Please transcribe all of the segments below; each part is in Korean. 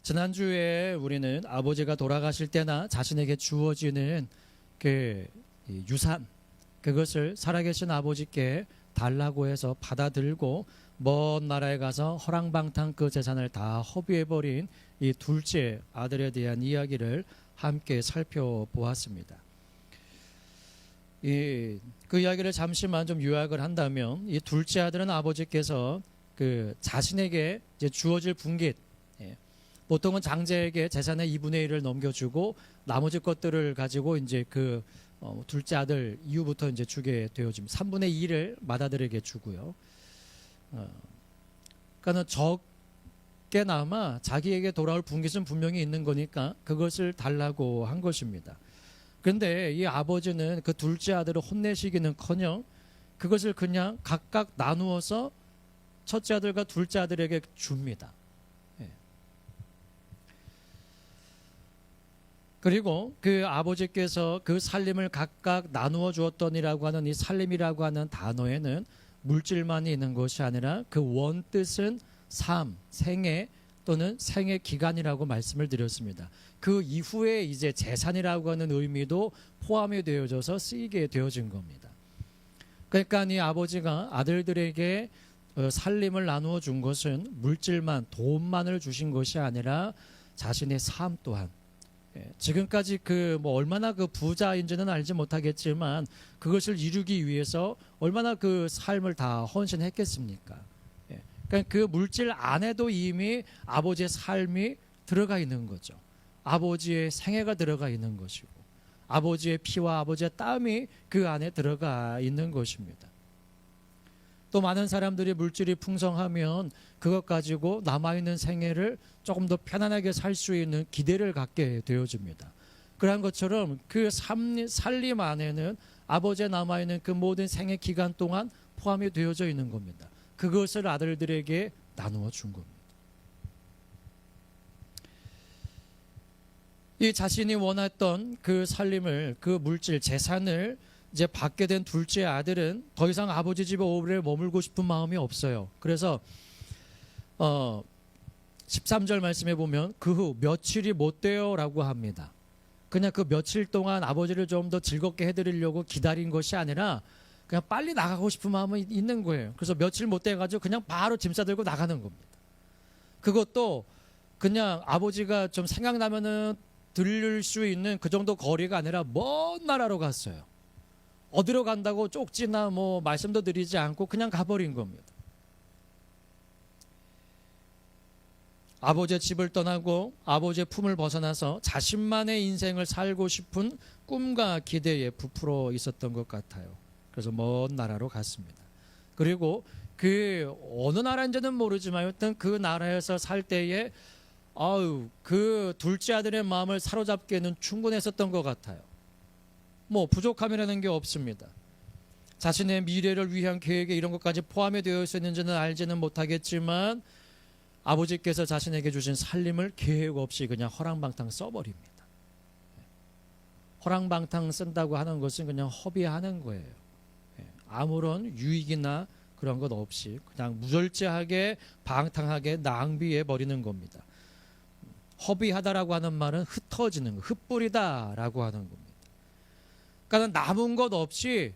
지난주에 우리는 아버지가 돌아가실 때나 자신에게 주어지는 그 유산, 그것을 살아계신 아버지께 달라고 해서 받아들고 먼 나라에 가서 허랑방탕 그 재산을 다 허비해버린 이 둘째 아들에 대한 이야기를 함께 살펴보았습니다. 그 이야기를 잠시만 좀 요약을 한다면, 이 둘째 아들은 아버지께서 그 자신에게 이제 주어질 분깃, 보통은 장자에게 재산의 2분의 1을 넘겨주고 나머지 것들을 가지고 이제 그 둘째 아들 이후부터 이제 주게 되어집니다. 3분의 2를 맏아들에게 주고요. 그러니까는 적게나마 자기에게 돌아올 분깃은 분명히 있는 거니까 그것을 달라고 한 것입니다. 그런데 이 아버지는 그 둘째 아들을 혼내시기는커녕 그것을 그냥 각각 나누어서 첫째 아들과 둘째 아들에게 줍니다. 그리고 그 아버지께서 그 살림을 각각 나누어 주었더니라고 하는 이 살림이라고 하는 단어에는 물질만이 있는 것이 아니라 그 원뜻은 삶, 생애 또는 생애 기간이라고 말씀을 드렸습니다. 그 이후에 이제 재산이라고 하는 의미도 포함이 되어져서 쓰이게 되어진 겁니다. 그러니까 이 아버지가 아들들에게 살림을 나누어 준 것은 물질만, 돈만을 주신 것이 아니라 자신의 삶 또한, 지금까지 그 뭐 얼마나 그 부자인지는 알지 못하겠지만 그것을 이루기 위해서 얼마나 그 삶을 다 헌신했겠습니까? 그러니까 그 물질 안에도 이미 아버지의 삶이 들어가 있는 거죠. 아버지의 생애가 들어가 있는 것이고 아버지의 피와 아버지의 땀이 그 안에 들어가 있는 것입니다. 또 많은 사람들이 물질이 풍성하면 그것 가지고 남아있는 생애를 조금 더 편안하게 살 수 있는 기대를 갖게 되어집니다. 그러한 것처럼 그 살림 안에는 아버지의 남아있는 그 모든 생애 기간 동안 포함이 되어져 있는 겁니다. 그것을 아들들에게 나누어 준 겁니다. 이 자신이 원했던 그 살림을, 그 물질, 재산을 이제 받게 된 둘째 아들은 더 이상 아버지 집에 오래 머물고 싶은 마음이 없어요. 그래서 13절 말씀해 보면 그 후 며칠이 못 돼요라고 합니다. 그냥 그 며칠 동안 아버지를 좀 더 즐겁게 해드리려고 기다린 것이 아니라 그냥 빨리 나가고 싶은 마음이 있는 거예요. 그래서 며칠 못 돼가지고 그냥 바로 짐 싸들고 나가는 겁니다. 그것도 그냥 아버지가 좀 생각나면은 들릴 수 있는 그 정도 거리가 아니라 먼 나라로 갔어요. 어디로 간다고 쪽지나 뭐 말씀도 드리지 않고 그냥 가버린 겁니다. 아버지의 집을 떠나고 아버지의 품을 벗어나서 자신만의 인생을 살고 싶은 꿈과 기대에 부풀어 있었던 것 같아요. 그래서 먼 나라로 갔습니다. 그리고 그 어느 나라인지는 모르지만 여튼 그 나라에서 살 때에 그 둘째 아들의 마음을 사로잡기에는 충분했었던 것 같아요. 뭐 부족함이라는 게 없습니다. 자신의 미래를 위한 계획에 이런 것까지 포함이 되어 있었는지는 알지는 못하겠지만 아버지께서 자신에게 주신 살림을 계획 없이 그냥 허랑방탕 써버립니다. 허랑방탕 쓴다고 하는 것은 그냥 허비하는 거예요. 아무런 유익이나 그런 것 없이 그냥 무절제하게 방탕하게 낭비해 버리는 겁니다. 허비하다라고 하는 말은 흩어지는 거, 흩뿌리다라고 하는 겁니다. 그러니까 남은 것 없이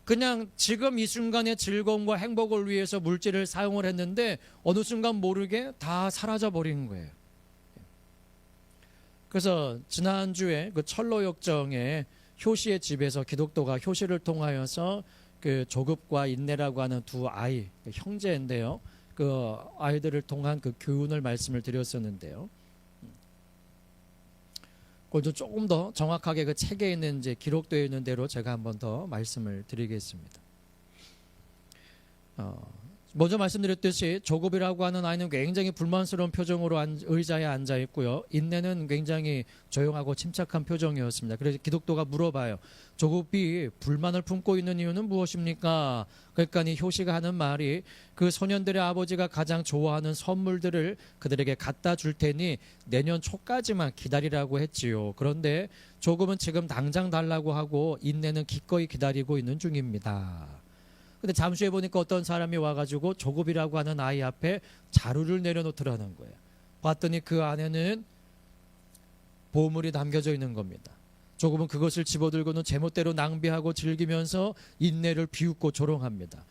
그냥 지금 이 순간의 즐거움과 행복을 위해서 물질을 사용을 했는데 어느 순간 모르게 다 사라져 버린 거예요. 그래서 지난주에 그 철로역정에 효시의 집에서 기독도가 효시를 통하여서 그 조급과 인내라고 하는 두 아이, 형제인데요. 그 아이들을 통한 그 교훈을 말씀을 드렸었는데요. 그걸 조금 더 정확하게 그 책에 있는 이제 기록되어 있는 대로 제가 한번 더 말씀을 드리겠습니다. 먼저 말씀드렸듯이 조급이라고 하는 아이는 굉장히 불만스러운 표정으로 의자에 앉아 있고요. 인내는 굉장히 조용하고 침착한 표정이었습니다. 그래서 기독도가 물어봐요. 조급이 불만을 품고 있는 이유는 무엇입니까? 그러니까 이 효시가 하는 말이 그 소년들의 아버지가 가장 좋아하는 선물들을 그들에게 갖다 줄 테니 내년 초까지만 기다리라고 했지요. 그런데 조급은 지금 당장 달라고 하고 인내는 기꺼이 기다리고 있는 중입니다. 근데 잠시 후에 보니까 어떤 사람이 와가지고 조급이라고 하는 아이 앞에 자루를 내려놓더라는 거예요. 봤더니 그 안에는 보물이 담겨져 있는 겁니다. 조금은 그것을 집어들고는 제멋대로 낭비하고 즐기면서 인내를 비웃고 조롱합니다.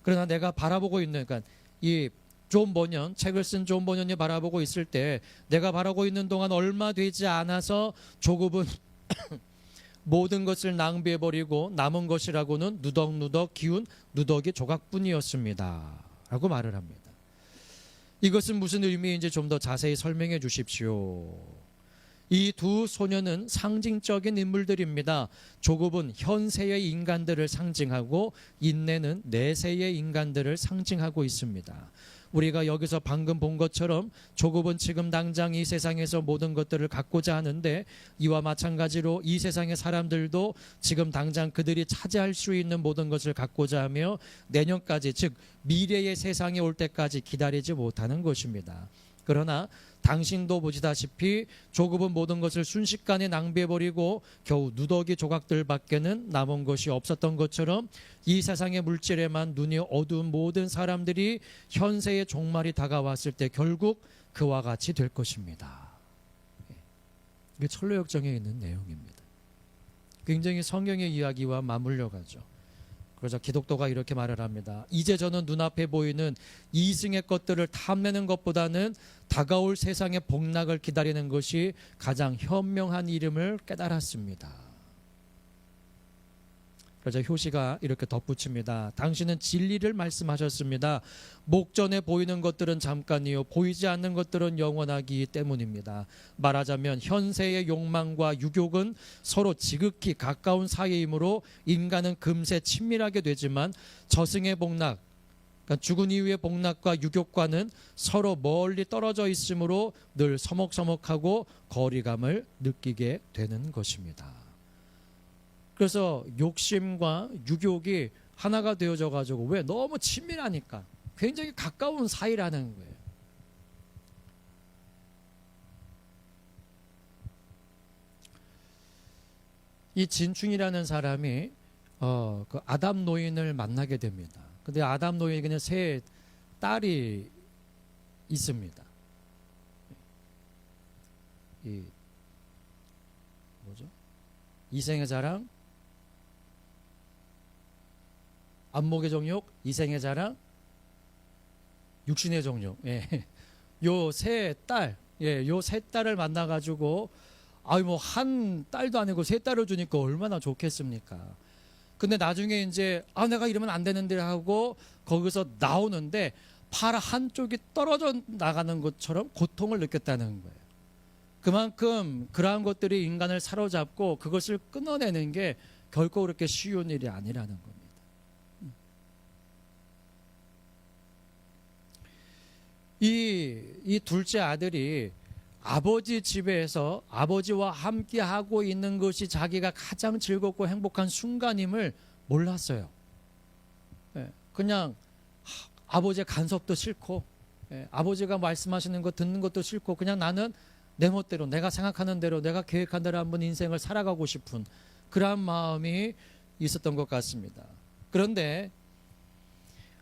그러나 내가 바라보고 있는, 그러니까 이 존 버년, 책을 쓴 존 버년이 바라보고 있을 때 내가 바라보고 있는 동안 얼마 되지 않아서 조급은 모든 것을 낭비해버리고 남은 것이라고는 누덕누덕 기운 누더기 조각뿐이었습니다 라고 말을 합니다. 이것은 무슨 의미인지 좀 더 자세히 설명해 주십시오. 이 두 소녀는 상징적인 인물들입니다. 조급은 현세의 인간들을 상징하고 인내는 내세의 인간들을 상징하고 있습니다. 우리가 여기서 방금 본 것처럼 조급은 지금 당장 이 세상에서 모든 것들을 갖고자 하는데 이와 마찬가지로 이 세상의 사람들도 지금 당장 그들이 차지할 수 있는 모든 것을 갖고자 하며 내년까지, 즉 미래의 세상이 올 때까지 기다리지 못하는 것입니다. 그러나 당신도 보시다시피 조급은 모든 것을 순식간에 낭비해버리고 겨우 누더기 조각들밖에는 남은 것이 없었던 것처럼 이 세상의 물질에만 눈이 어두운 모든 사람들이 현세의 종말이 다가왔을 때 결국 그와 같이 될 것입니다. 이게 철로역정에 있는 내용입니다. 굉장히 성경의 이야기와 맞물려 가죠. 그래서 기독교가 이렇게 말을 합니다. 이제 저는 눈앞에 보이는 이승의 것들을 탐내는 것보다는 다가올 세상의 복락을 기다리는 것이 가장 현명한 일임을 깨달았습니다. 그래서 효시가 이렇게 덧붙입니다. 당신은 진리를 말씀하셨습니다. 목전에 보이는 것들은 잠깐이요 보이지 않는 것들은 영원하기 때문입니다. 말하자면 현세의 욕망과 유욕은 서로 지극히 가까운 사이이므로 인간은 금세 친밀하게 되지만 저승의 복락, 그러니까 죽은 이후의 복락과 유욕과는 서로 멀리 떨어져 있으므로 늘 서먹서먹하고 거리감을 느끼게 되는 것입니다. 그래서 욕심과 유욕이 하나가 되어져 가지고 왜 너무 친밀하니까 굉장히 가까운 사이라는 거예요. 이 진충이라는 사람이 그 아담 노인을 만나게 됩니다. 근데 아담 노인에게는 세 딸이 있습니다. 이 뭐죠? 이생의 자랑, 안목의 정욕, 이생의 자랑, 육신의 정욕. 예. 요 세 딸, 예, 요 세 딸을 만나가지고, 아유, 뭐, 한 딸도 아니고 세 딸을 주니까 얼마나 좋겠습니까? 근데 나중에 이제, 내가 이러면 안 되는데 하고, 거기서 나오는데, 팔 한쪽이 떨어져 나가는 것처럼 고통을 느꼈다는 거예요. 그만큼 그러한 것들이 인간을 사로잡고 그것을 끊어내는 게 결코 그렇게 쉬운 일이 아니라는 겁니다. 이 둘째 아들이 아버지 집에서 아버지와 함께 하고 있는 것이 자기가 가장 즐겁고 행복한 순간임을 몰랐어요. 그냥 아버지의 간섭도 싫고 아버지가 말씀하시는 거 듣는 것도 싫고 그냥 나는 내 멋대로 내가 생각하는 대로 내가 계획한 대로 한번 인생을 살아가고 싶은 그러한 마음이 있었던 것 같습니다. 그런데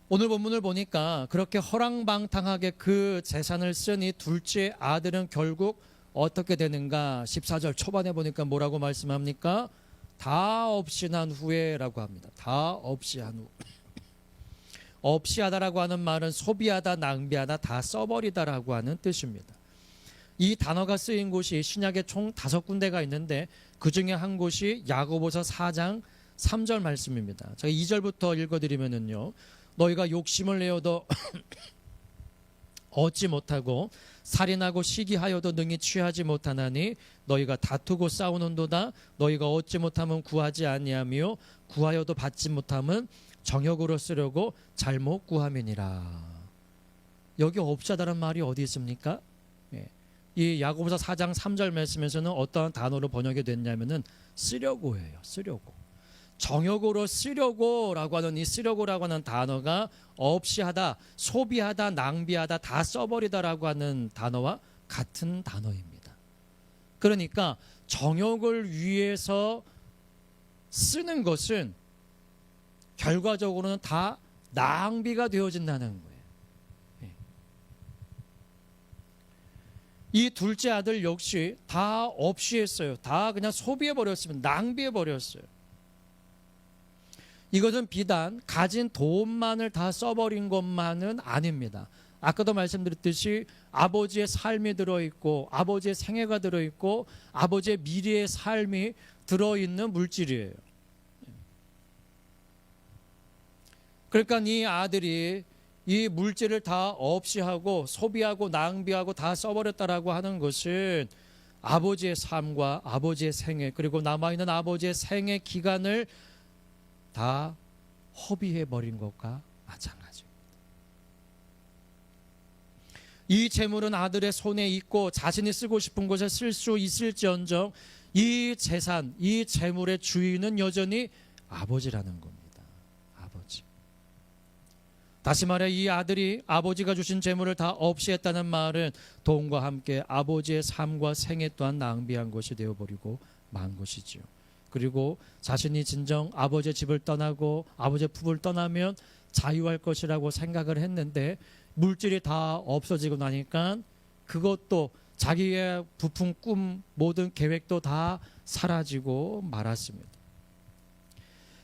오늘 본문을 보니까 그렇게 허랑방탕하게 그 재산을 쓴 이 둘째 아들은 결국 어떻게 되는가? 14절 초반에 보니까 뭐라고 말씀합니까? 다 없이 난 후에라고 합니다. 다 없이 한 후. 없이 하다라고 하는 말은 소비하다, 낭비하다, 다 써버리다라고 하는 뜻입니다. 이 단어가 쓰인 곳이 신약에 총 5군데가 있는데 그 중에 한 곳이 야고보서 4장 3절 말씀입니다. 제가 2절부터 읽어드리면은요. 너희가 욕심을 내어도 얻지 못하고 살인하고 시기하여도 능히 취하지 못하나니 너희가 다투고 싸우는도다. 너희가 얻지 못하면 구하지 아니하며 구하여도 받지 못하면 정욕으로 쓰려고 잘못 구함이니라. 여기 없자다는 말이 어디 있습니까? 이 야고보서 4장 3절 말씀에서는 어떠한 단어로 번역이 됐냐면은 쓰려고예요. 쓰려고. 정욕으로 쓰려고라고 하는 이 쓰려고라고 하는 단어가 없이 하다, 소비하다, 낭비하다, 다 써버리다라고 하는 단어와 같은 단어입니다. 그러니까 정욕을 위해서 쓰는 것은 결과적으로는 다 낭비가 되어진다는 거예요. 이 둘째 아들 역시 다 없이 했어요. 다 그냥 소비해버렸습니다. 낭비해버렸어요. 이것은 비단 가진 돈만을 다 써버린 것만은 아닙니다. 아까도 말씀드렸듯이 아버지의 삶이 들어있고 아버지의 생애가 들어있고 아버지의 미래의 삶이 들어있는 물질이에요. 그러니까 이 아들이 이 물질을 다 없이 하고 소비하고 낭비하고 다 써버렸다라고 하는 것은 아버지의 삶과 아버지의 생애 그리고 남아있는 아버지의 생애 기간을 다 허비해버린 것과 마찬가지입니다. 이 재물은 아들의 손에 있고 자신이 쓰고 싶은 곳에 쓸 수 있을지언정 이 재산, 이 재물의 주인은 여전히 아버지라는 겁니다. 아버지. 다시 말해 이 아들이 아버지가 주신 재물을 다 없이 했다는 말은 돈과 함께 아버지의 삶과 생애 또한 낭비한 것이 되어버리고 만 것이지요. 그리고 자신이 진정 아버지의 집을 떠나고 아버지의 품을 떠나면 자유할 것이라고 생각을 했는데 물질이 다 없어지고 나니까 그것도 자기의 부푼 꿈 모든 계획도 다 사라지고 말았습니다.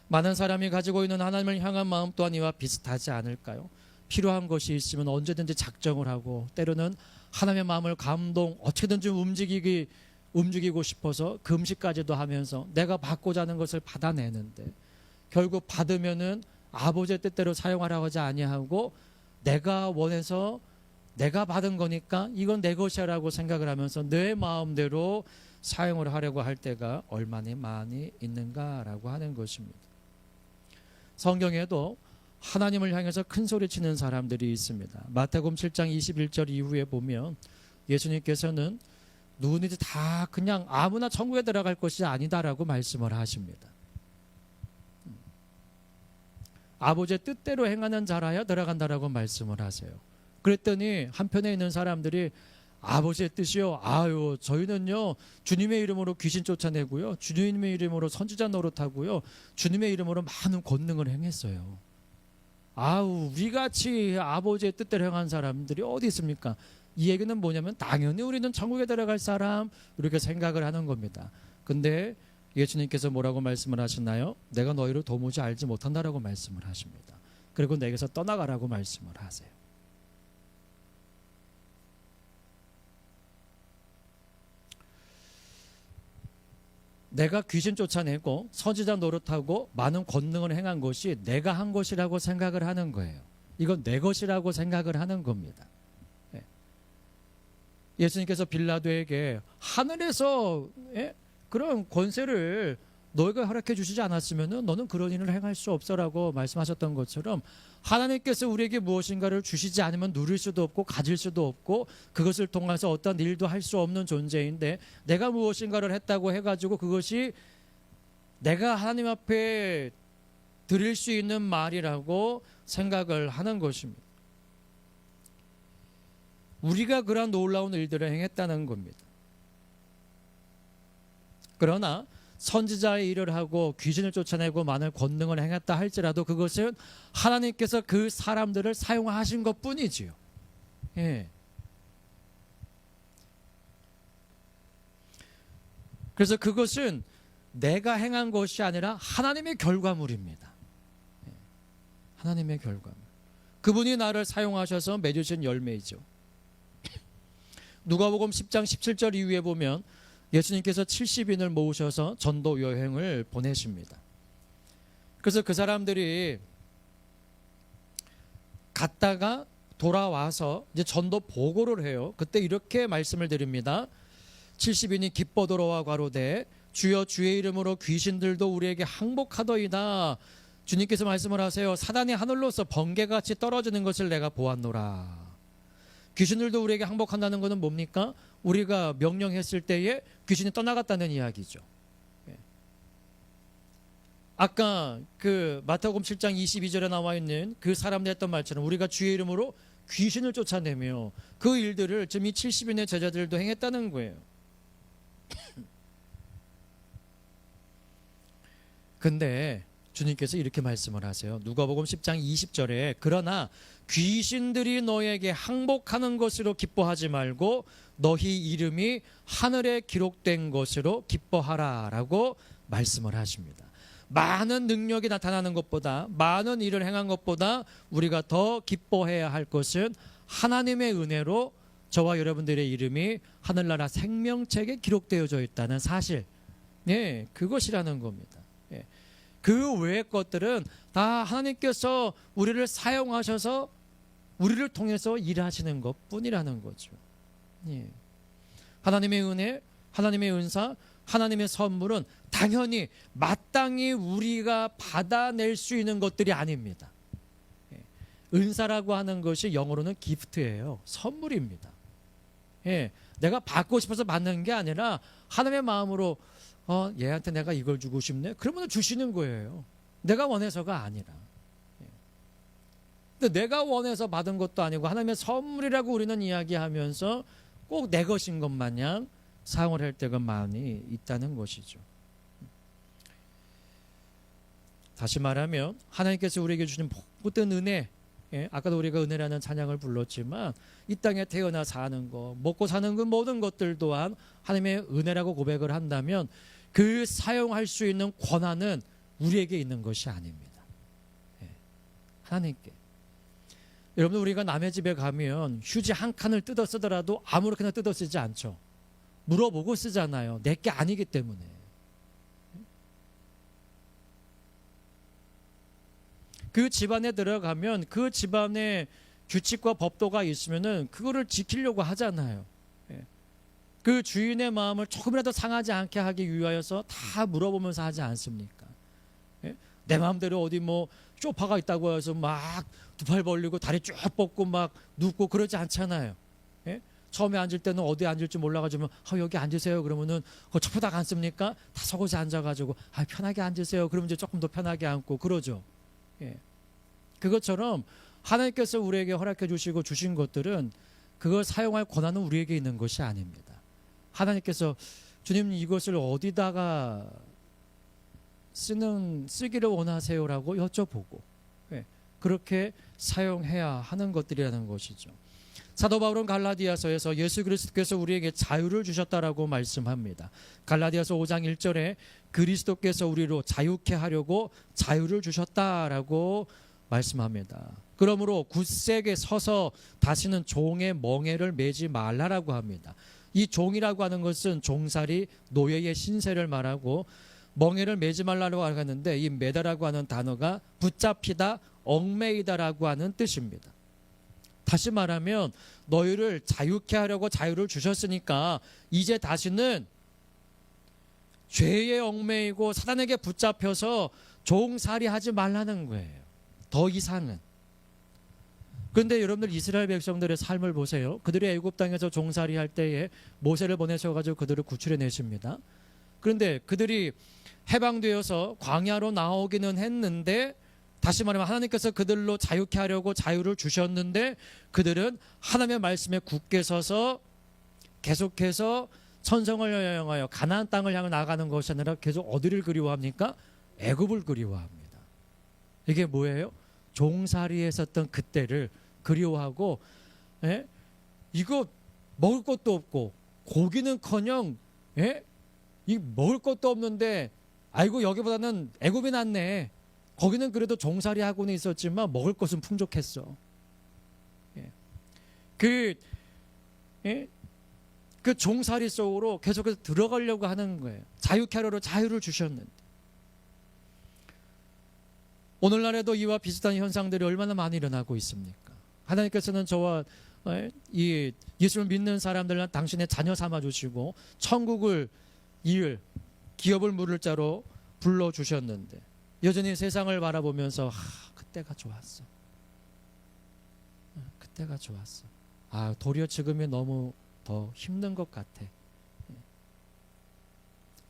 많은 사람이 가지고 있는 하나님을 향한 마음 또한 이와 비슷하지 않을까요? 필요한 것이 있으면 언제든지 작정을 하고 때로는 하나님의 마음을 어떻게든지 움직이고 싶어서 금식까지도 하면서 내가 받고자 하는 것을 받아내는데 결국 받으면은 아버지의 뜻대로 사용하라고 하지 아니하고 내가 원해서 내가 받은 거니까 이건 내 것이라고 생각을 하면서 내 마음대로 사용을 하려고 할 때가 얼마나 많이 있는가라고 하는 것입니다. 성경에도 하나님을 향해서 큰 소리치는 사람들이 있습니다. 마태복음 7장 21절 이후에 보면 예수님께서는 누구든지 다 그냥 아무나 천국에 들어갈 것이 아니다라고 말씀을 하십니다. 아버지의 뜻대로 행하는 자라야 들어간다라고 말씀을 하세요. 그랬더니 한편에 있는 사람들이 아버지의 뜻이요. 저희는요 주님의 이름으로 귀신 쫓아내고요. 주님의 이름으로 선지자 노릇하고요. 주님의 이름으로 많은 권능을 행했어요. 우리같이 아버지의 뜻대로 행한 사람들이 어디 있습니까? 이 얘기는 뭐냐면 당연히 우리는 천국에 들어갈 사람 이렇게 생각을 하는 겁니다. 근데 예수님께서 뭐라고 말씀을 하시나요? 내가 너희를 도무지 알지 못한다라고 말씀을 하십니다. 그리고 내게서 떠나가라고 말씀을 하세요. 내가 귀신 쫓아내고 선지자 노릇하고 많은 권능을 행한 것이 내가 한 것이라고 생각을 하는 거예요. 이건 내 것이라고 생각을 하는 겁니다. 예수님께서 빌라도에게 하늘에서 그런 권세를 너희가 허락해 주시지 않았으면 너는 그런 일을 행할 수 없어라고 말씀하셨던 것처럼 하나님께서 우리에게 무엇인가를 주시지 않으면 누릴 수도 없고 가질 수도 없고 그것을 통해서 어떤 일도 할 수 없는 존재인데 내가 무엇인가를 했다고 해가지고 그것이 내가 하나님 앞에 드릴 수 있는 말이라고 생각을 하는 것입니다. 우리가 그러한 놀라운 일들을 행했다는 겁니다. 그러나 선지자의 일을 하고 귀신을 쫓아내고 많은 권능을 행했다 할지라도 그것은 하나님께서 그 사람들을 사용하신 것뿐이지요. 그래서 그것은 내가 행한 것이 아니라 하나님의 결과물입니다. 하나님의 결과물. 그분이 나를 사용하셔서 맺으신 열매이죠. 누가복음 10장 17절 이후에 보면 예수님께서 70인을 모으셔서 전도 여행을 보내십니다. 그래서 그 사람들이 갔다가 돌아와서 이제 전도 보고를 해요. 그때 이렇게 말씀을 드립니다. 70인이 기뻐 돌아와 가로되 주여 주의 이름으로 귀신들도 우리에게 항복하더이다. 주님께서 말씀을 하세요. 사단이 하늘로서 번개같이 떨어지는 것을 내가 보았노라. 귀신들도 우리에게 항복한다는 것은 뭡니까? 우리가 명령했을 때에 귀신이 떠나갔다는 이야기죠. 아까 그 마태복음 7장 22절에 나와 있는 그 사람들이 했던 말처럼 우리가 주의 이름으로 귀신을 쫓아내며 그 일들을 지금 이 70인의 제자들도 행했다는 거예요. 근데 주님께서 이렇게 말씀을 하세요. 누가복음 10장 20절에 그러나 귀신들이 너에게 항복하는 것으로 기뻐하지 말고 너희 이름이 하늘에 기록된 것으로 기뻐하라 라고 말씀을 하십니다. 많은 능력이 나타나는 것보다, 많은 일을 행한 것보다 우리가 더 기뻐해야 할 것은 하나님의 은혜로 저와 여러분들의 이름이 하늘나라 생명책에 기록되어져 있다는 사실, 네, 그것이라는 겁니다. 예. 그 외의 것들은 다 하나님께서 우리를 사용하셔서 우리를 통해서 일하시는 것뿐이라는 거죠. 예. 하나님의 은혜, 하나님의 은사, 하나님의 선물은 당연히 마땅히 우리가 받아낼 수 있는 것들이 아닙니다. 예. 은사라고 하는 것이 영어로는 기프트예요. 선물입니다. 예. 내가 받고 싶어서 받는 게 아니라 하나님의 마음으로 얘한테 내가 이걸 주고 싶네? 그러면 주시는 거예요. 내가 원해서가 아니라. 예. 근데 내가 원해서 받은 것도 아니고 하나님의 선물이라고 우리는 이야기하면서 꼭 내 것인 것 마냥 사용을 할 때가 많이 있다는 것이죠. 다시 말하면 하나님께서 우리에게 주신 모든 은혜, 예, 아까도 우리가 은혜라는 찬양을 불렀지만 이 땅에 태어나 사는 것, 먹고 사는 그 모든 것들 또한 하나님의 은혜라고 고백을 한다면 그 사용할 수 있는 권한은 우리에게 있는 것이 아닙니다. 예, 하나님께. 여러분, 우리가 남의 집에 가면 휴지 한 칸을 뜯어 쓰더라도 아무렇게나 뜯어 쓰지 않죠. 물어보고 쓰잖아요. 내 게 아니기 때문에. 그 집안에 들어가면 그 집안에 규칙과 법도가 있으면은 그거를 지키려고 하잖아요. 그 주인의 마음을 조금이라도 상하지 않게 하기 위하여서 다 물어보면서 하지 않습니까? 내 마음대로 어디 뭐 소파가 있다고 해서 막 두 팔 벌리고 다리 쭉 뻗고 막 눕고 그러지 않잖아요. 처음에 앉을 때는 어디에 앉을지 몰라가지고 여기 앉으세요 그러면은 저보다 앉습니까? 다 서고지 앉아가지고 편하게 앉으세요 그러면 이제 조금 더 편하게 앉고 그러죠. 예. 그것처럼 하나님께서 우리에게 허락해 주시고 주신 것들은 그걸 사용할 권한은 우리에게 있는 것이 아닙니다. 하나님께서 주님 이것을 어디다가 쓰기를 원하세요라고 여쭤보고, 예. 그렇게 사용해야 하는 것들이라는 것이죠. 사도 바울은 갈라디아서에서 예수 그리스도께서 우리에게 자유를 주셨다라고 말씀합니다. 갈라디아서 5장 1절에 그리스도께서 우리로 자유케 하려고 자유를 주셨다라고 말씀합니다. 그러므로 굳세게 서서 다시는 종의 멍에를 매지 말라라고 합니다. 이 종이라고 하는 것은 종살이 노예의 신세를 말하고 멍에를 매지 말라고 하는데 이 매다라고 하는 단어가 붙잡히다, 얽매이다라고 하는 뜻입니다. 다시 말하면 너희를 자유케 하려고 자유를 주셨으니까 이제 다시는 죄에 얽매이고 사단에게 붙잡혀서 종살이하지 말라는 거예요. 더 이상은. 그런데 여러분들 이스라엘 백성들의 삶을 보세요. 그들이 애굽 땅에서 종살이할 때에 모세를 보내셔가지고 그들을 구출해내십니다. 그런데 그들이 해방되어서 광야로 나오기는 했는데 다시 말하면 하나님께서 그들로 자유케 하려고 자유를 주셨는데 그들은 하나님의 말씀에 굳게 서서 계속해서 천성을 향하여 가나안 땅을 향해 나가는 것이 아니라 계속 어디를 그리워합니까? 애굽을 그리워합니다. 이게 뭐예요? 종살이에 있었던 그때를 그리워하고, 예? 이거 먹을 것도 없고 고기는커녕, 예? 이 먹을 것도 없는데 아이고 여기보다는 애굽이 낫네. 거기는 그래도 종살이하고는 있었지만 먹을 것은 풍족했어. 예. 그 종살이 속으로 계속해서 들어가려고 하는 거예요. 자유케 하려고 자유를 주셨는데. 오늘날에도 이와 비슷한 현상들이 얼마나 많이 일어나고 있습니까? 하나님께서는 저와 이 예수를 믿는 사람들은 당신의 자녀 삼아주시고 천국을 이을 기업을 물을 자로 불러주셨는데 여전히 세상을 바라보면서 그때가 좋았어. 그때가 좋았어. 도리어 지금이 너무 더 힘든 것 같아.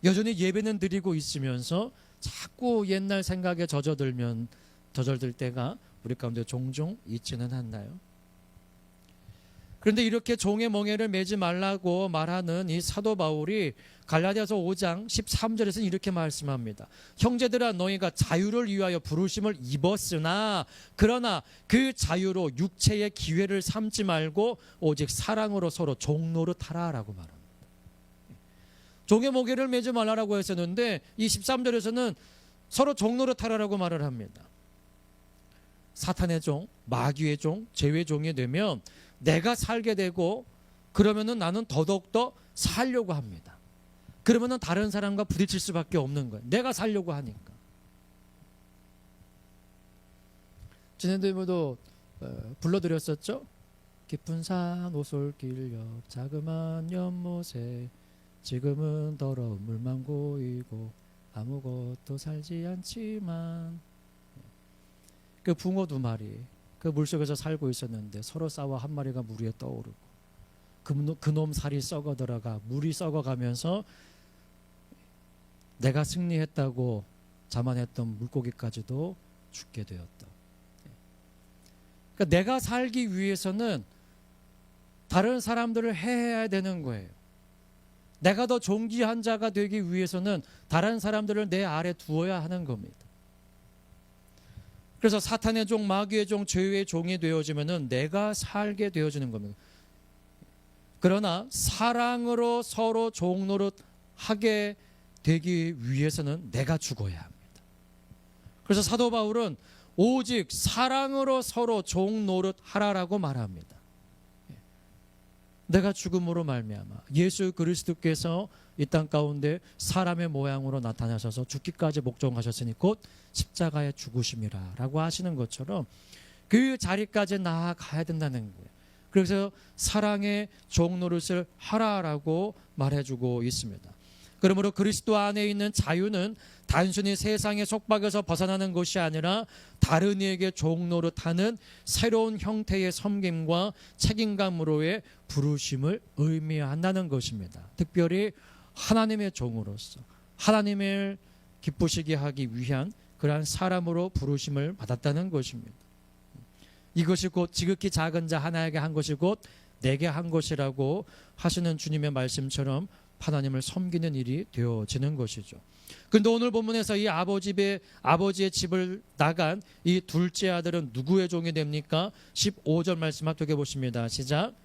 여전히 예배는 드리고 있으면서 자꾸 옛날 생각에 젖어들 때가 우리 가운데 종종 있지는 않나요? 그런데 이렇게 종의 멍에를 매지 말라고 말하는 이 사도 바울이 갈라디아서 5장 13절에서는 이렇게 말씀합니다. 형제들아 너희가 자유를 위하여 부르심을 입었으나 그러나 그 자유로 육체의 기회를 삼지 말고 오직 사랑으로 서로 종노릇하라 라고 말합니다. 종의 멍에를 매지 말라고 했었는데 이 13절에서는 서로 종노릇하라라고 말을 합니다. 사탄의 종, 마귀의 종, 죄의 종이 되면 내가 살게 되고 그러면은 나는 더더욱더 살려고 합니다. 그러면은 다른 사람과 부딪힐 수밖에 없는 거예요. 내가 살려고 하니까. 지난주에도 불러드렸었죠. 깊은 산 오솔길 옆 자그만 연못에 지금은 더러운 물만 고이고 아무것도 살지 않지만 그 붕어 2마리 그 물속에서 살고 있었는데 서로 싸워 한 마리가 물 위에 떠오르고 그놈 살이 썩어 들어가 물이 썩어가면서 내가 승리했다고 자만했던 물고기까지도 죽게 되었다. 그러니까 내가 살기 위해서는 다른 사람들을 해야 되는 거예요. 내가 더 존귀한 자가 되기 위해서는 다른 사람들을 내 아래 두어야 하는 겁니다. 그래서 사탄의 종, 마귀의 종, 죄의 종이 되어지면은 내가 살게 되어지는 겁니다. 그러나 사랑으로 서로 종노릇하게 되기 위해서는 내가 죽어야 합니다. 그래서 사도 바울은 오직 사랑으로 서로 종노릇하라라고 말합니다. 내가 죽음으로 말미암아 예수 그리스도께서 이 땅 가운데 사람의 모양으로 나타나셔서 죽기까지 복종하셨으니 곧 십자가의 죽으심이라라고 하시는 것처럼 그 자리까지 나아가야 된다는 거예요. 그래서 사랑의 종노릇을 하라라고 말해주고 있습니다. 그러므로 그리스도 안에 있는 자유는 단순히 세상의 속박에서 벗어나는 것이 아니라 다른 이에게 종노릇하는 새로운 형태의 섬김과 책임감으로의 부르심을 의미한다는 것입니다. 특별히 하나님의 종으로서 하나님을 기쁘시게 하기 위한 그러한 사람으로 부르심을 받았다는 것입니다. 이것이 곧 지극히 작은 자 하나에게 한 것이 곧 내게 한 것이라고 하시는 주님의 말씀처럼 하나님을 섬기는 일이 되어지는 것이죠. 그런데 오늘 본문에서 이 아버지의 집을 나간 이 둘째 아들은 누구의 종이 됩니까? 15절 말씀 합독해 보십니다. 시작.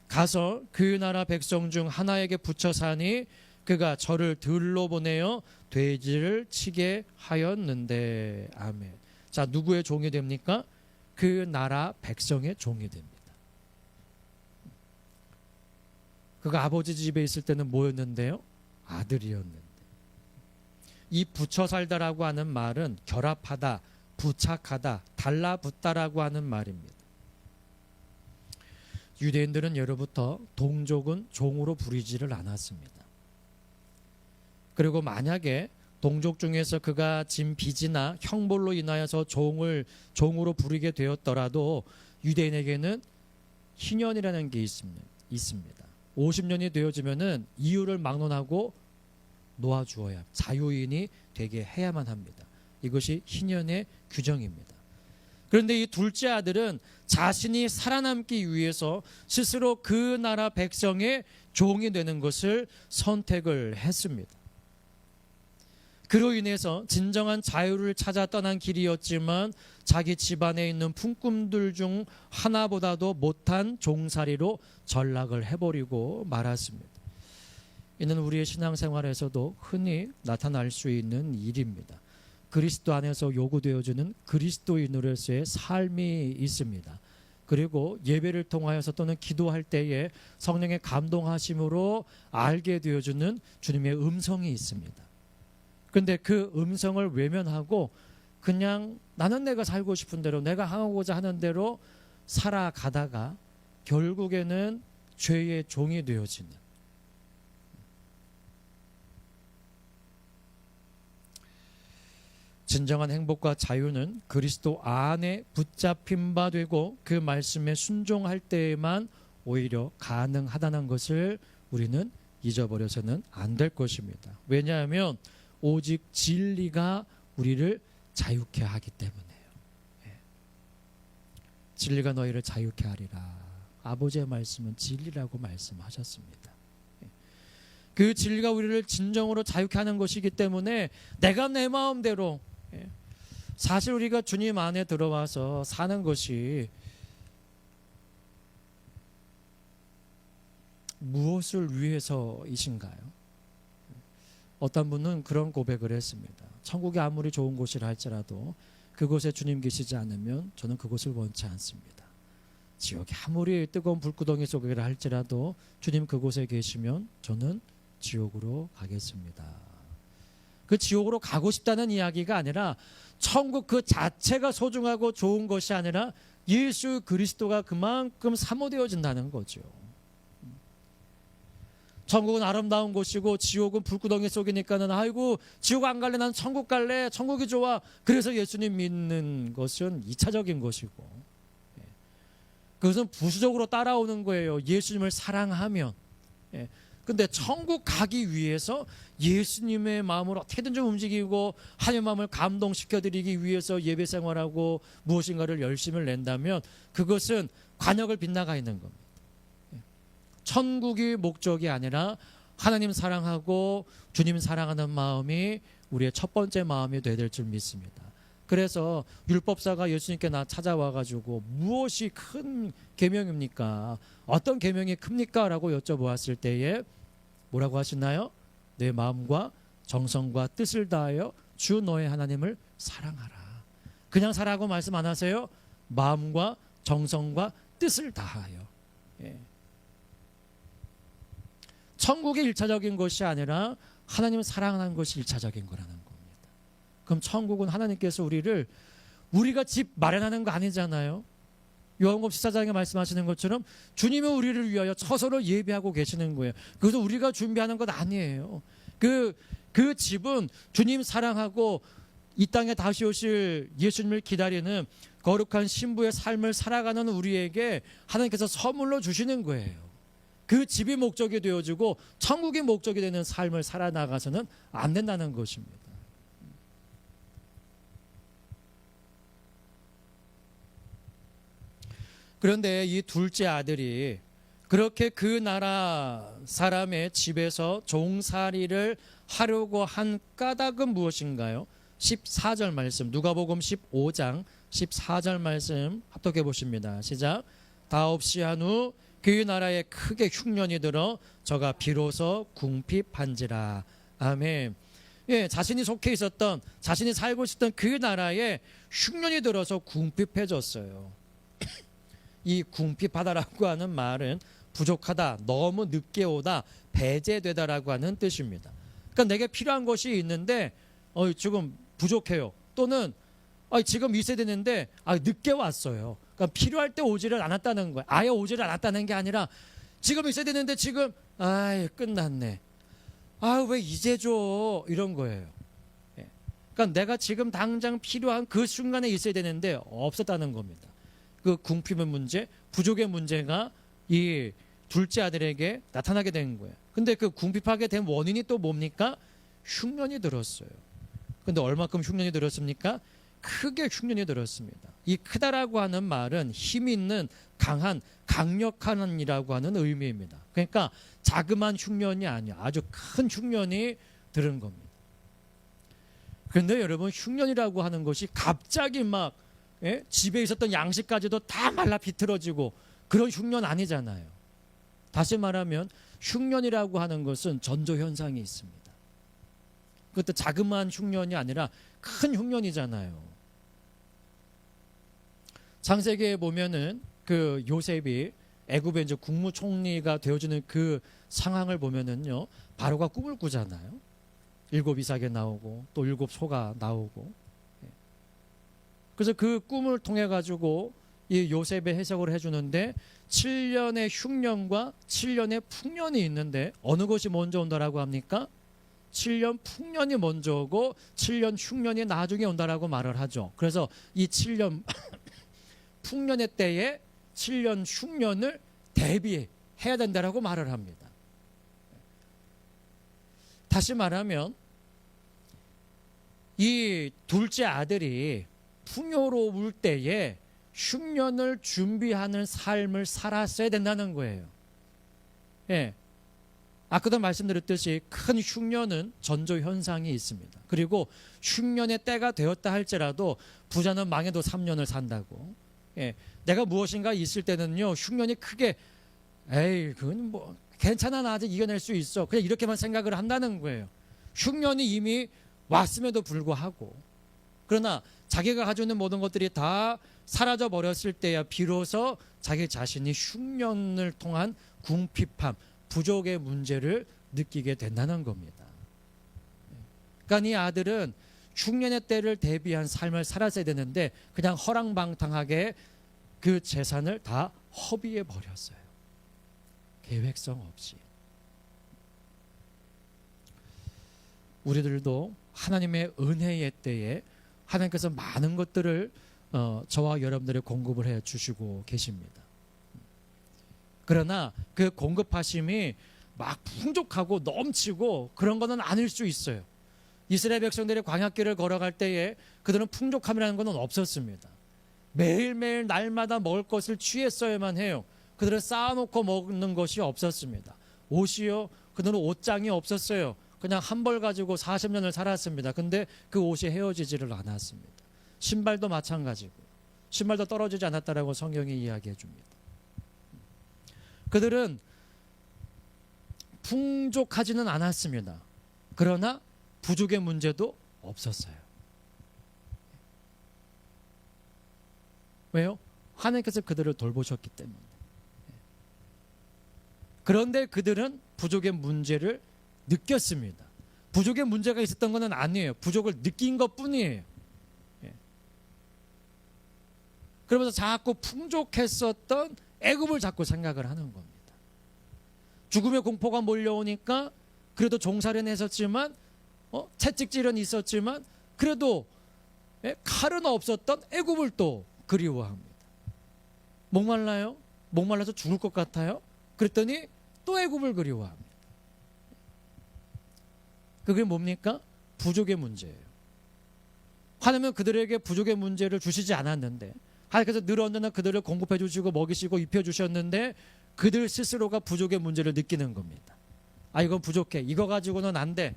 가서 그 나라 백성 중 하나에게 붙여 사니 그가 저를 들로 보내어 돼지를 치게 하였는데. 아멘. 자, 누구의 종이 됩니까? 그 나라 백성의 종이 됩니다. 그가 아버지 집에 있을 때는 뭐였는데요? 아들이었는데. 이 붙여 살다라고 하는 말은 결합하다, 부착하다, 달라붙다라고 하는 말입니다. 유대인들은 예로부터 동족은 종으로 부리지를 않았습니다. 그리고 만약에 동족 중에서 그가 진 빚이나 형벌로 인하여서 종으로 부리게 되었더라도 유대인에게는 희년이라는 게 있습니다. 50년이 되어지면은 이유를 막론하고 놓아주어야 자유인이 되게 해야만 합니다. 이것이 희년의 규정입니다. 그런데 이 둘째 아들은 자신이 살아남기 위해서 스스로 그 나라 백성의 종이 되는 것을 선택을 했습니다. 그로 인해서 진정한 자유를 찾아 떠난 길이었지만 자기 집안에 있는 품꾼들 중 하나보다도 못한 종살이로 전락을 해버리고 말았습니다. 이는 우리의 신앙생활에서도 흔히 나타날 수 있는 일입니다. 그리스도 안에서 요구되어지는 그리스도인으로서의 삶이 있습니다. 그리고 예배를 통하여서 또는 기도할 때에 성령의 감동하심으로 알게 되어주는 주님의 음성이 있습니다. 그런데 그 음성을 외면하고 그냥 나는 내가 살고 싶은 대로 내가 하고자 하는 대로 살아가다가 결국에는 죄의 종이 되어지는, 진정한 행복과 자유는 그리스도 안에 붙잡힌 바 되고 그 말씀에 순종할 때에만 오히려 가능하다는 것을 우리는 잊어버려서는 안 될 것입니다. 왜냐하면 오직 진리가 우리를 자유케 하기 때문에요. 진리가 너희를 자유케 하리라. 아버지의 말씀은 진리라고 말씀하셨습니다. 그 진리가 우리를 진정으로 자유케 하는 것이기 때문에 내가 내 마음대로, 사실 우리가 주님 안에 들어와서 사는 것이 무엇을 위해서이신가요? 어떤 분은 그런 고백을 했습니다. 천국이 아무리 좋은 곳이라 할지라도 그곳에 주님 계시지 않으면 저는 그곳을 원치 않습니다. 지옥이 아무리 뜨거운 불구덩이 속이라 할지라도 주님 그곳에 계시면 저는 지옥으로 가겠습니다. 그 지옥으로 가고 싶다는 이야기가 아니라 천국 그 자체가 소중하고 좋은 것이 아니라 예수 그리스도가 그만큼 사모되어진다는 거죠. 천국은 아름다운 곳이고 지옥은 불구덩이 속이니까는 아이고 지옥 안 갈래, 난 천국 갈래, 천국이 좋아. 그래서 예수님 믿는 것은 2차적인 것이고, 그것은 부수적으로 따라오는 거예요. 예수님을 사랑하면. 근데 천국 가기 위해서 예수님의 마음을 어떻게든 좀 움직이고 하나님의 마음을 감동시켜드리기 위해서 예배 생활하고 무엇인가를 열심을 낸다면 그것은 관역을 빗나가 있는 겁니다. 천국이 목적이 아니라 하나님 사랑하고 주님 사랑하는 마음이 우리의 첫 번째 마음이 되어야 될 줄 믿습니다. 그래서 율법사가 예수님께 찾아와가지고 무엇이 큰 계명입니까? 어떤 계명이 큽니까? 라고 여쭤보았을 때에 뭐라고 하시나요? 내 마음과 정성과 뜻을 다하여 주 너의 하나님을 사랑하라. 그냥 사랑하고 말씀 안 하세요? 마음과 정성과 뜻을 다하여. 천국이 1차적인 것이 아니라 하나님을 사랑하는 것이 1차적인 거라는 겁니다. 그럼 천국은 하나님께서 우리가 집 마련하는 거 아니잖아요. 요한복음 14장에 말씀하시는 것처럼 주님이 우리를 위하여 처소를 예비하고 계시는 거예요. 그래서 우리가 준비하는 것 아니에요. 그 집은 주님 사랑하고 이 땅에 다시 오실 예수님을 기다리는 거룩한 신부의 삶을 살아가는 우리에게 하나님께서 선물로 주시는 거예요. 그 집이 목적이 되어지고 천국이 목적이 되는 삶을 살아나가서는 안 된다는 것입니다. 그런데 이 둘째 아들이 그렇게 그 나라 사람의 집에서 종살이를 하려고 한 까닭은 무엇인가요? 14절 말씀, 누가복음 15장 14절 말씀 합독해 보십니다. 시작. 다 없이 한 후 그 나라에 크게 흉년이 들어 저가 비로소 궁핍한지라. 아멘. 자신이 속해 있었던, 자신이 살고 있었던 그 나라에 흉년이 들어서 궁핍해졌어요. 이 궁핍하다라고 하는 말은 부족하다, 너무 늦게 오다, 배제되다라고 하는 뜻입니다. 그러니까 내게 필요한 것이 있는데 지금 부족해요. 또는 지금 있어야 되는데 늦게 왔어요. 그러니까 필요할 때 오지를 않았다는 거예요. 아예 오지를 않았다는 게 아니라 지금 있어야 되는데 지금 끝났네. 왜 이제 줘? 이런 거예요. 그러니까 내가 지금 당장 필요한 그 순간에 있어야 되는데 없었다는 겁니다. 그 궁핍의 문제, 부족의 문제가 이 둘째 아들에게 나타나게 된 거예요. 근데 그 궁핍하게 된 원인이 또 뭡니까? 흉년이 들었어요. 근데 얼마큼 흉년이 들었습니까? 크게 흉년이 들었습니다. 이 크다라고 하는 말은 힘 있는, 강한, 강력한이라고 하는 의미입니다. 그러니까 자그마한 흉년이 아니야. 아주 큰 흉년이 들은 겁니다. 그런데 여러분, 흉년이라고 하는 것이 갑자기 막 집에 있었던 양식까지도 다 말라 비틀어지고 그런 흉년 아니잖아요. 다시 말하면 흉년이라고 하는 것은 전조현상이 있습니다. 그것도 자그마한 흉년이 아니라 큰 흉년이잖아요. 창세기에 보면은 그 요셉이 애굽의 이제 국무총리가 되어주는 그 상황을 보면은요, 바로가 꿈을 꾸잖아요. 7 이삭이 나오고 또 7 소가 나오고. 그래서 그 꿈을 통해 가지고 이 요셉의 해석을 해주는데 7년의 흉년과 7년의 풍년이 있는데 어느 것이 먼저 온다라고 합니까? 7년 풍년이 먼저 오고 7년 흉년이 나중에 온다라고 말을 하죠. 그래서 이 7년 풍년의 때에 7년 흉년을 대비해야 된다라고 말을 합니다. 다시 말하면 이 둘째 아들이 풍요로울 때에 흉년을 준비하는 삶을 살았어야 된다는 거예요. 예. 아까도 말씀드렸듯이 큰 흉년은 전조 현상이 있습니다. 그리고 흉년의 때가 되었다 할지라도 부자는 망해도 3년을 산다고. 예. 내가 무엇인가 있을 때는요, 흉년이 크게 에이 그건 뭐 괜찮아, 나 아직 이겨낼 수 있어, 그냥 이렇게만 생각을 한다는 거예요. 흉년이 이미 왔음에도 불구하고. 그러나 자기가 가지고 있는 모든 것들이 다 사라져 버렸을 때야 비로소 자기 자신이 흉년을 통한 궁핍함, 부족의 문제를 느끼게 된다는 겁니다. 그러니까 이 아들은 흉년의 때를 대비한 삶을 살았어야 되는데 그냥 허랑방탕하게 그 재산을 다 허비해 버렸어요. 계획성 없이. 우리들도 하나님의 은혜의 때에 하나님께서 많은 것들을 저와 여러분들의 공급을 해 주시고 계십니다. 그러나 그 공급하심이 막 풍족하고 넘치고 그런 거는 아닐 수 있어요. 이스라엘 백성들이 광야길을 걸어갈 때에 그들은 풍족함이라는 것은 없었습니다. 매일매일 날마다 먹을 것을 취했어야만 해요. 그들은 쌓아놓고 먹는 것이 없었습니다. 옷이요, 그들은 옷장이 없었어요. 그냥 한 벌 가지고 40년을 살았습니다. 근데 그 옷이 헤어지지를 않았습니다. 신발도 마찬가지고 신발도 떨어지지 않았다라고 성경이 이야기해 줍니다. 그들은 풍족하지는 않았습니다. 그러나 부족의 문제도 없었어요. 왜요? 하나님께서 그들을 돌보셨기 때문에. 그런데 그들은 부족의 문제를 느꼈습니다. 부족의 문제가 있었던 것은 아니에요. 부족을 느낀 것뿐이에요. 그러면서 자꾸 풍족했었던 애굽을 자꾸 생각을 하는 겁니다. 죽음의 공포가 몰려오니까 그래도 종살이는 했었지만 채찍질은 있었지만 그래도 칼은 없었던 애굽을 또 그리워합니다. 목말라요? 목말라서 죽을 것 같아요? 그랬더니 또 애굽을 그리워합니다. 그게 뭡니까? 부족의 문제예요. 하나님은 그들에게 부족의 문제를 주시지 않았는데 하나님께서 늘 언제나 그들을 공급해 주시고 먹이시고 입혀 주셨는데 그들 스스로가 부족의 문제를 느끼는 겁니다. 아, 이건 부족해, 이거 가지고는 안 돼.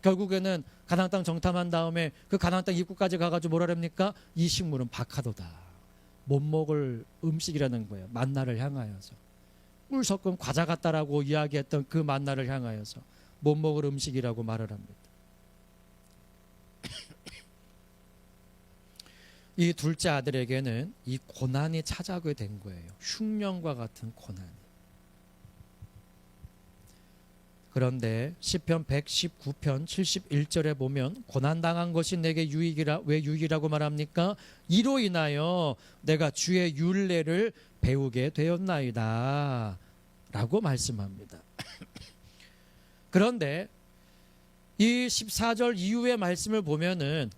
결국에는 가나안 땅 정탐한 다음에 그 가나안 땅 입구까지 가가지고 뭐라 합니까? 이 식물은 박하도다, 못 먹을 음식이라는 거예요. 만나를 향하여서 꿀 섞은 과자 같다라고 이야기했던 그 만나를 향하여서 못 먹을 음식이라고 말을 합니다. 이 둘째 아들에게는 이 고난이 찾아오게 된 거예요. 흉년과 같은 고난이. 그런데 시편 119편 71절에 보면 고난당한 것이 내게 유익이라, 왜 유익이라고 말합니까? 이로 인하여 내가 주의 율례를 배우게 되었나이다 라고 말씀합니다. 그런데 이 14절 이후의 말씀을 보면은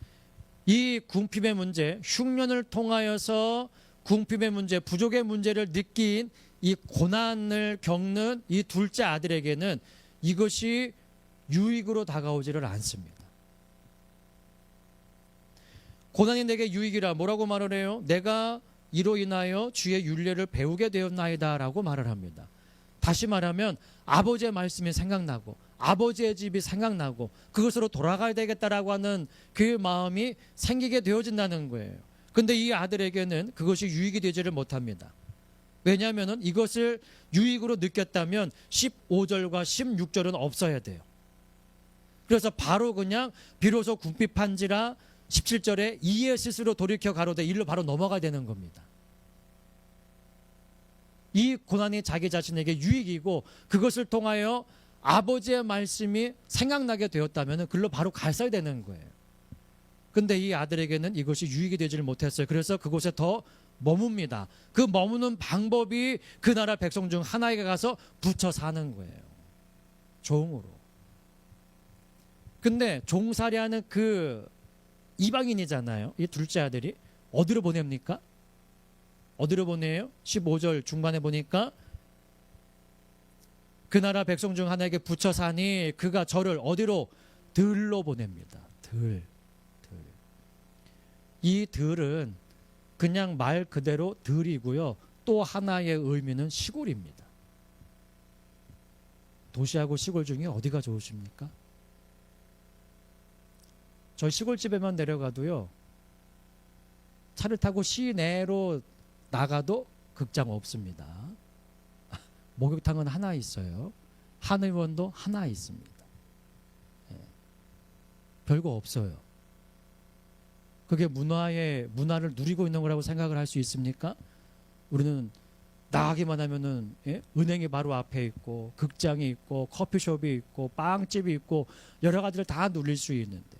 이 궁핍의 문제, 흉년을 통하여서 궁핍의 문제, 부족의 문제를 느낀 이 고난을 겪는 이 둘째 아들에게는 이것이 유익으로 다가오지를 않습니다. 고난이 내게 유익이라 뭐라고 말을 해요? 내가 이로 인하여 주의 율례를 배우게 되었나이다 라고 말을 합니다. 다시 말하면 아버지의 말씀이 생각나고 아버지의 집이 생각나고 그것으로 돌아가야 되겠다라고 하는 그 마음이 생기게 되어진다는 거예요. 근데 이 아들에게는 그것이 유익이 되지를 못합니다. 왜냐하면 이것을 유익으로 느꼈다면 15절과 16절은 없어야 돼요. 그래서 바로 그냥 비로소 궁핍한지라 17절에 이에 스스로 돌이켜 가로되 일로 바로 넘어가야 되는 겁니다. 이 고난이 자기 자신에게 유익이고 그것을 통하여 아버지의 말씀이 생각나게 되었다면 글로 바로 갔어야 되는 거예요. 근데 이 아들에게는 이것이 유익이 되지를 못했어요. 그래서 그곳에 더 머뭅니다. 그 머무는 방법이 그 나라 백성 중 하나에게 가서 붙여 사는 거예요. 종으로. 근데 종살이하는 그 이방인이잖아요. 이 둘째 아들이 어디로 보냅니까? 어디로 보내요? 15절 중반에 보니까 그 나라 백성 중 하나에게 붙여 사니 그가 저를 어디로? 들로 보냅니다. 들. 이 들은 그냥 말 그대로 들이고요. 또 하나의 의미는 시골입니다. 도시하고 시골 중에 어디가 좋으십니까? 저희 시골집에만 내려가도요. 차를 타고 시내로 나가도 극장 없습니다. 목욕탕은 하나 있어요. 한의원도 하나 있습니다. 별거 없어요. 그게 문화를 누리고 있는 거라고 생각을 할 수 있습니까? 우리는 나가기만 하면은 은행이 바로 앞에 있고 극장이 있고 커피숍이 있고 빵집이 있고 여러 가지를 다 누릴 수 있는데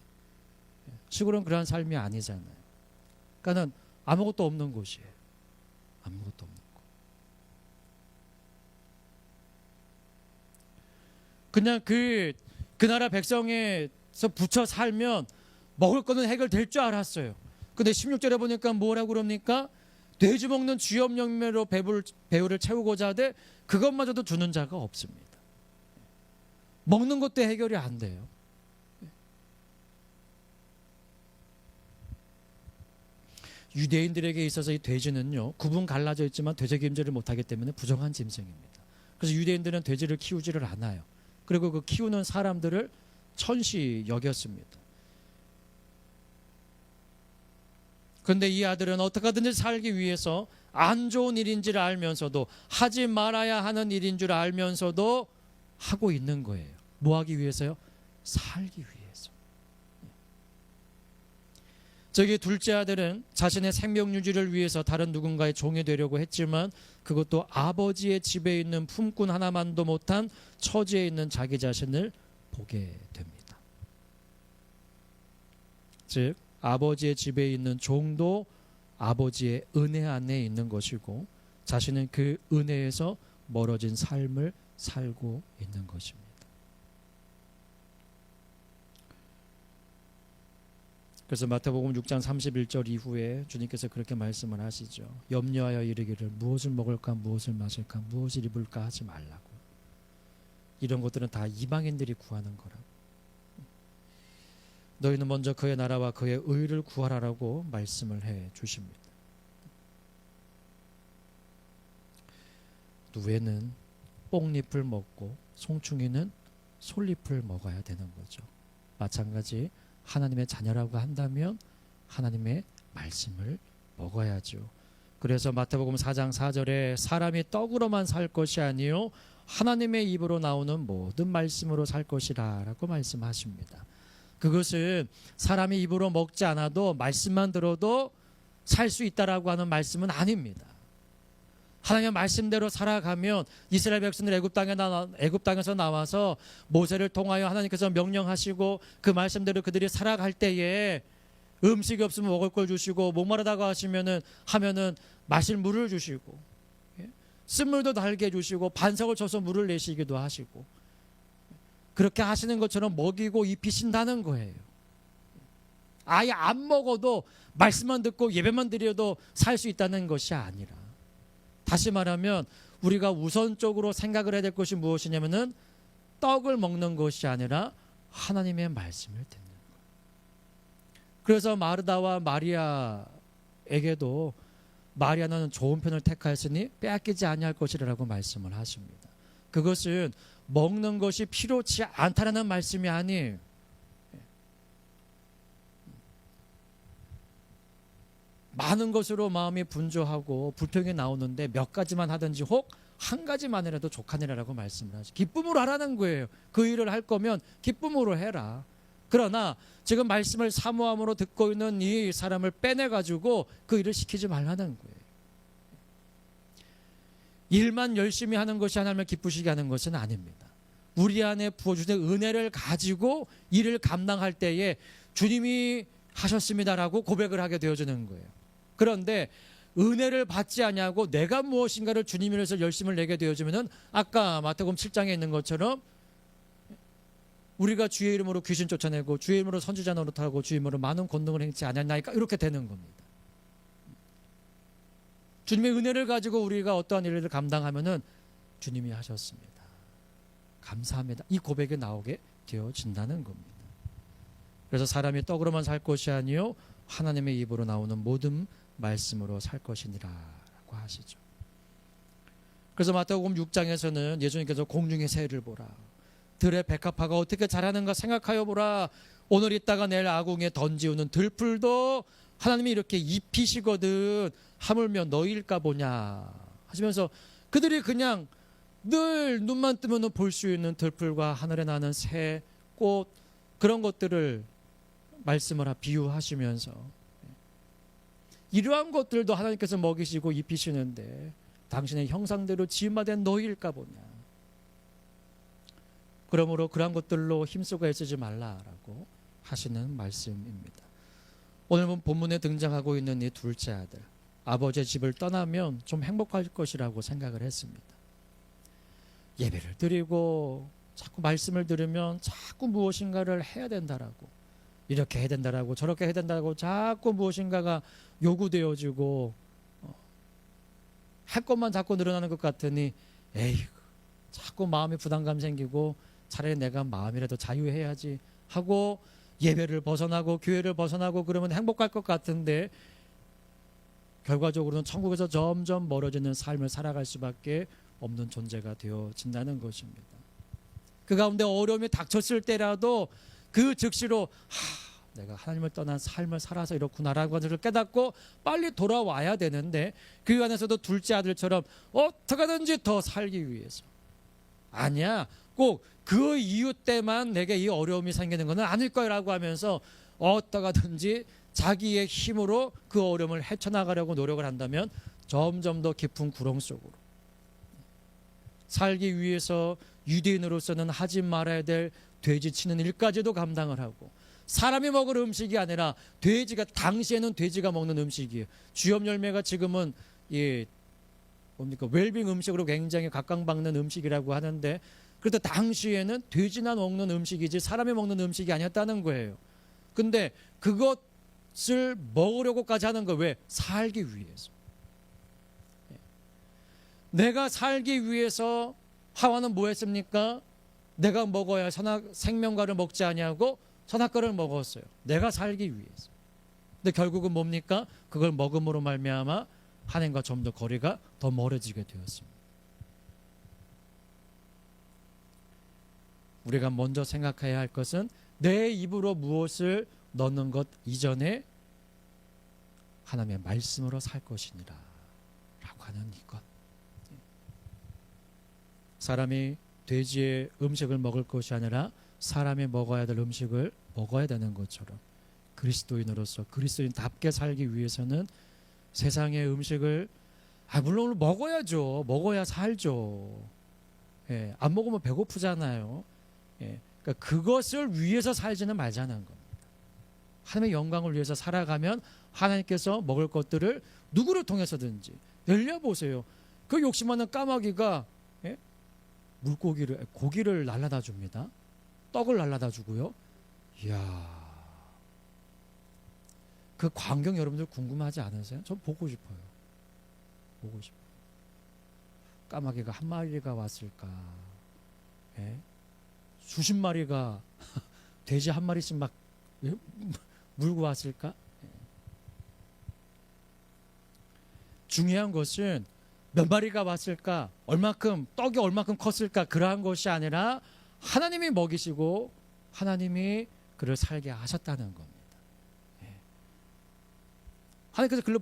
시골은 그런 삶이 아니잖아요. 그러니까는 아무것도 없는 곳이에요. 아무것도 없는 곳. 그냥 그 나라 백성에서 붙여 살면 먹을 거는 해결될 줄 알았어요. 근데 16절에 보니까 뭐라고 그럽니까? 돼지 먹는 쥐염염매로 배후를 채우고자 하되 그것마저도 주는 자가 없습니다. 먹는 것도 해결이 안 돼요. 유대인들에게 있어서 이 돼지는요, 구분 갈라져 있지만 되새김질을 못하기 때문에 부정한 짐승입니다. 그래서 유대인들은 돼지를 키우지를 않아요. 그리고 그 키우는 사람들을 천시 여겼습니다. 그런데 이 아들은 어떻게든지 살기 위해서 안 좋은 일인지를 알면서도 하지 말아야 하는 일인 줄 알면서도 하고 있는 거예요. 뭐 하기 위해서요? 살기 위해서. 저기 둘째 아들은 자신의 생명 유지를 위해서 다른 누군가의 종이 되려고 했지만 그것도 아버지의 집에 있는 품꾼 하나만도 못한 처지에 있는 자기 자신을 보게 됩니다. 즉 아버지의 집에 있는 종도 아버지의 은혜 안에 있는 것이고 자신은 그 은혜에서 멀어진 삶을 살고 있는 것입니다. 그래서 마태복음 6장 31절 이후에 주님께서 그렇게 말씀을 하시죠. 염려하여 이르기를 무엇을 먹을까 무엇을 마실까 무엇을 입을까 하지 말라고. 이런 것들은 다 이방인들이 구하는 거라고. 너희는 먼저 그의 나라와 그의 의를 구하라라고 말씀을 해 주십니다. 누에는 뽕잎을 먹고 송충이는 솔잎을 먹어야 되는 거죠. 마찬가지 하나님의 자녀라고 한다면 하나님의 말씀을 먹어야죠. 그래서 마태복음 4장 4절에 사람이 떡으로만 살 것이 아니요 하나님의 입으로 나오는 모든 말씀으로 살 것이라 라고 말씀하십니다. 그것은 사람이 입으로 먹지 않아도 말씀만 들어도 살 수 있다라고 하는 말씀은 아닙니다. 하나님의 말씀대로 살아가면 이스라엘 백성들 애굽 땅에서 나와서 모세를 통하여 하나님께서 명령하시고 그 말씀대로 그들이 살아갈 때에 음식이 없으면 먹을 걸 주시고 목마르다고 하면은 마실 물을 주시고 쓴물도 달게 해주시고 반석을 쳐서 물을 내시기도 하시고 그렇게 하시는 것처럼 먹이고 입히신다는 거예요. 아예 안 먹어도 말씀만 듣고 예배만 드려도 살 수 있다는 것이 아니라 다시 말하면 우리가 우선적으로 생각을 해야 될 것이 무엇이냐면은 떡을 먹는 것이 아니라 하나님의 말씀을 듣는 거예요. 그래서 마르다와 마리아에게도 마리아는 좋은 편을 택하였으니 빼앗기지 아니할 것이라고 말씀을 하십니다. 그것은 먹는 것이 필요치 않다라는 말씀이 아니에요. 많은 것으로 마음이 분주하고 불평이 나오는데 몇 가지만 하든지 혹 한 가지만이라도 족하니라라고 말씀을 하죠. 기쁨으로 하라는 거예요. 그 일을 할 거면 기쁨으로 해라. 그러나 지금 말씀을 사모함으로 듣고 있는 이 사람을 빼내가지고 그 일을 시키지 말라는 거예요. 일만 열심히 하는 것이 하나님을 기쁘시게 하는 것은 아닙니다. 우리 안에 부어주신 은혜를 가지고 일을 감당할 때에 주님이 하셨습니다라고 고백을 하게 되어지는 거예요. 그런데 은혜를 받지 아니하고 내가 무엇인가를 주님 위해서 열심을 내게 되어지면은 아까 마태복음 7장에 있는 것처럼 우리가 주의 이름으로 귀신 쫓아내고 주의 이름으로 선지자 노릇하고 주의 이름으로 많은 권능을 행치 아니하나이까 이렇게 되는 겁니다. 주님의 은혜를 가지고 우리가 어떠한 일을 감당하면은 주님이 하셨습니다. 감사합니다. 이 고백이 나오게 되어진다는 겁니다. 그래서 사람이 떡으로만 살 것이 아니요 하나님의 입으로 나오는 모든 말씀으로 살 것이니라라고 하시죠. 그래서 마태복음 6장에서는 예수님께서 공중의 새를 보라, 들의 백합화가 어떻게 자라는가 생각하여 보라, 오늘 있다가 내일 아궁이에 던지우는 들풀도 하나님이 이렇게 입히시거든, 하물며 너희일까 보냐 하시면서 그들이 그냥 늘 눈만 뜨면 볼 수 있는 들풀과 하늘에 나는 새, 꽃, 그런 것들을 말씀을 비유하시면서 이러한 것들도 하나님께서 먹이시고 입히시는데 당신의 형상대로 지음받은 너희일까 보냐. 그러므로 그러한 것들로 힘쓰고 애쓰지 말라라고 하시는 말씀입니다. 오늘 본문에 등장하고 있는 이 둘째 아들, 아버지의 집을 떠나면 좀 행복할 것이라고 생각을 했습니다. 예배를 드리고 자꾸 말씀을 들으면 자꾸 무엇인가를 해야 된다라고, 이렇게 해야 된다라고, 저렇게 해야 된다라고 자꾸 무엇인가가 요구되어지고 할 것만 자꾸 늘어나는 것 같으니 에이, 자꾸 마음에 부담감 생기고 차라리 내가 마음이라도 자유해야지 하고 예배를 벗어나고 교회를 벗어나고 그러면 행복할 것 같은데 결과적으로는 천국에서 점점 멀어지는 삶을 살아갈 수밖에 없는 존재가 되어진다는 것입니다. 그 가운데 어려움이 닥쳤을 때라도 그 즉시로 내가 하나님을 떠난 삶을 살아서 이렇구나라고 하는 것을 깨닫고 빨리 돌아와야 되는데 그 안에서도 둘째 아들처럼 어떻게든지 더 살기 위해서, 아니야, 꼭 그 이유 때만 내게 이 어려움이 생기는 것은 아닐 거라고 하면서 어떻게든지 자기의 힘으로 그 어려움을 헤쳐나가려고 노력을 한다면 점점 더 깊은 구렁 속으로 살기 위해서 유대인으로서는 하지 말아야 될 돼지 치는 일까지도 감당을 하고, 사람이 먹을 음식이 아니라 돼지가, 당시에는 돼지가 먹는 음식이에요. 주엽 열매가 지금은 웰빙 음식으로 굉장히 각광받는 음식이라고 하는데, 그래도 당시에는 돼지나 먹는 음식이지 사람이 먹는 음식이 아니었다는 거예요. 근데 그것을 먹으려고까지 하는 거 왜? 살기 위해서. 내가 살기 위해서 하와는 뭐 했습니까? 내가 먹어야 생명과를 먹지 아니하고 선악과를 먹었어요. 내가 살기 위해서. 근데 결국은 뭡니까? 그걸 먹음으로 말미암아 하나님과 좀 더 거리가 더 멀어지게 되었습니다. 우리가 먼저 생각해야 할 것은 내 입으로 무엇을 넣는 것 이전에 하나님의 말씀으로 살 것이니라 라고 하는 이것. 사람이 돼지의 음식을 먹을 것이 아니라 사람이 먹어야 될 음식을 먹어야 되는 것처럼 그리스도인으로서 그리스도인답게 살기 위해서는 세상의 음식을 물론 먹어야죠. 먹어야 살죠. 안 먹으면 배고프잖아요. 그러니까 그것을 위해서 살지는 말자는 겁니다. 하나님의 영광을 위해서 살아가면 하나님께서 먹을 것들을 누구를 통해서든지 늘려보세요. 그 욕심하는 까마귀가 고기를 날라다 줍니다. 떡을 날라다 주고요. 이야, 그 광경 여러분들 궁금하지 않으세요? 전 보고 싶어요. 보고 싶어요. 까마귀가 한 마리가 왔을까? 수십 마리가 돼지 한 마리씩 막 물고 왔을까? 중요한 것은 몇 마리가 왔을까? 떡이 얼마큼 컸을까? 그러한 것이 아니라 하나님이 먹이시고 하나님이 그를 살게 하셨다는 겁니다. 하나님께서 글로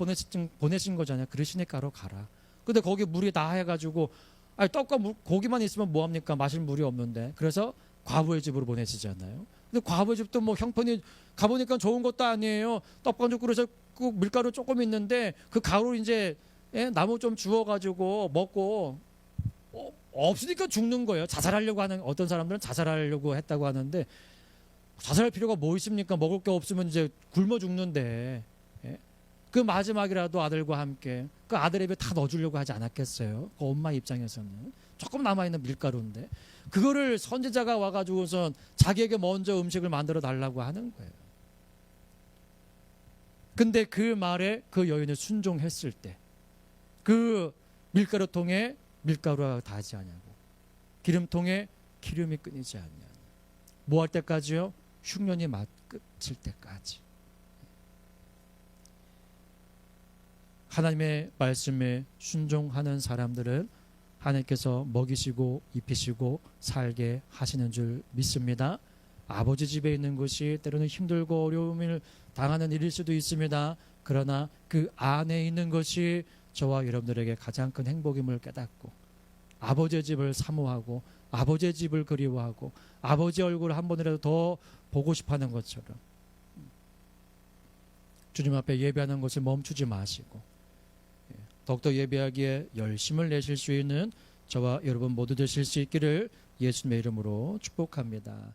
보내신 거잖아요. 그러시니까로 가라. 근데 거기 물이 다 해가지고 떡과 고기만 있으면 뭐합니까? 마실 물이 없는데. 그래서 과부의 집으로 보내시잖아요. 근데 과부의 집도 형편이 가보니까 좋은 것도 아니에요. 떡반죽 그릇에 그 밀가루 조금 있는데 그 가루 이제 나무 좀 주워가지고 먹고 없으니까 죽는 거예요. 자살하려고 하는, 어떤 사람들은 자살하려고 했다고 하는데 자살할 필요가 뭐 있습니까? 먹을 게 없으면 이제 굶어 죽는데 그 마지막이라도 아들과 함께 그 아들의 입에 다 넣어주려고 하지 않았겠어요? 그 엄마 입장에서는 조금 남아있는 밀가루인데 그거를 선지자가 와가지고선 자기에게 먼저 음식을 만들어 달라고 하는 거예요. 근데 그 말에 그 여인이 순종했을 때 그 밀가루통에 밀가루가 닿지 아니하고 기름통에 기름이 끊이지 아니하고 뭐 할 때까지요? 흉년이 끝일 때까지. 하나님의 말씀에 순종하는 사람들은 하나님께서 먹이시고 입히시고 살게 하시는 줄 믿습니다. 아버지 집에 있는 것이 때로는 힘들고 어려움을 당하는 일일 수도 있습니다. 그러나 그 안에 있는 것이 저와 여러분들에게 가장 큰 행복임을 깨닫고 아버지의 집을 사모하고 아버지의 집을 그리워하고 아버지 얼굴을 한 번이라도 더 보고 싶어하는 것처럼 주님 앞에 예배하는 것을 멈추지 마시고 더욱더 예배하기에 열심을 내실 수 있는 저와 여러분 모두 되실 수 있기를 예수님의 이름으로 축복합니다.